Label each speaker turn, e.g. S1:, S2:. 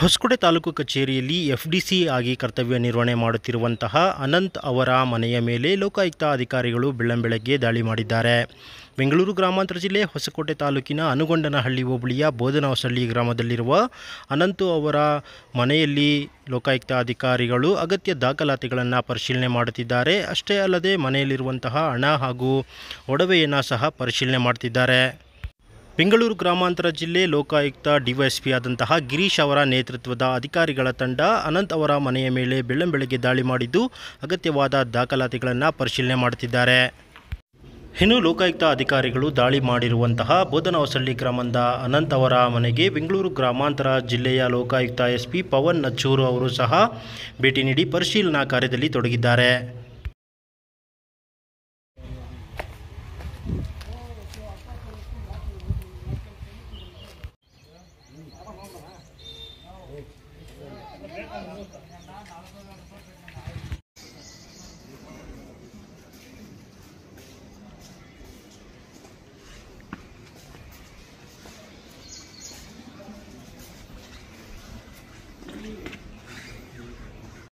S1: ಹೊಸಕೋಟೆ ತಾಲೂಕು ಕಚೇರಿಯಲ್ಲಿ ಎಫ್ಡಿಸಿ ಆಗಿ ಕರ್ತವ್ಯ ನಿರ್ವಹಣೆ ಮಾಡುತ್ತಿರುವಂತಹ ಅನಂತ್ ಅವರ ಮನೆಯ ಮೇಲೆ ಲೋಕಾಯುಕ್ತ ಅಧಿಕಾರಿಗಳು ಬೆಳ್ಳಂಬೆಳಗ್ಗೆ ದಾಳಿ ಮಾಡಿದ್ದಾರೆ. ಬೆಂಗಳೂರು ಗ್ರಾಮಾಂತರ ಜಿಲ್ಲೆ ಹೊಸಕೋಟೆ ತಾಲೂಕಿನ ಅನುಗೊಂಡನಹಳ್ಳಿ ಹೋಬಳಿಯ ಬೋಧನಹೊಸಳ್ಳಿ ಗ್ರಾಮದಲ್ಲಿರುವ ಅನಂತ್ ಅವರ ಮನೆಯಲ್ಲಿ ಲೋಕಾಯುಕ್ತ ಅಧಿಕಾರಿಗಳು ಅಗತ್ಯ ದಾಖಲಾತಿಗಳನ್ನು ಪರಿಶೀಲನೆ ಮಾಡುತ್ತಿದ್ದಾರೆ. ಅಷ್ಟೇ ಅಲ್ಲದೆ ಮನೆಯಲ್ಲಿರುವಂತಹ ಹಣ ಹಾಗೂ ಒಡವೆಯನ್ನು ಸಹ ಪರಿಶೀಲನೆ ಮಾಡುತ್ತಿದ್ದಾರೆ. ಬೆಂಗಳೂರು ಗ್ರಾಮಾಂತರ ಜಿಲ್ಲೆ ಲೋಕಾಯುಕ್ತ ಡಿವೈಎಸ್ಪಿ ಆದಂತಹ ಗಿರೀಶ್ ಅವರ ನೇತೃತ್ವದ ಅಧಿಕಾರಿಗಳ ತಂಡ ಅನಂತ್ ಅವರ ಮನೆಯ ಮೇಲೆ ಬೆಳ್ಳಂಬೆಳಗ್ಗೆ ದಾಳಿ ಮಾಡಿದ್ದು ಅಗತ್ಯವಾದ ದಾಖಲಾತಿಗಳನ್ನು ಪರಿಶೀಲನೆ ಮಾಡುತ್ತಿದ್ದಾರೆ. ಇನ್ನು ಲೋಕಾಯುಕ್ತ ಅಧಿಕಾರಿಗಳು ದಾಳಿ ಮಾಡಿರುವಂತಹ ಬೋಧನಹೊಸಳ್ಳಿ ಗ್ರಾಮದ ಅನಂತ್ ಅವರ ಮನೆಗೆ ಬೆಂಗಳೂರು ಗ್ರಾಮಾಂತರ ಜಿಲ್ಲೆಯ ಲೋಕಾಯುಕ್ತ ಎಸ್ಪಿ ಪವನ್ ನಚ್ಚೂರು ಅವರು ಸಹ ಭೇಟಿ ನೀಡಿ ಪರಿಶೀಲನಾ ಕಾರ್ಯದಲ್ಲಿ ತೊಡಗಿದ್ದಾರೆ.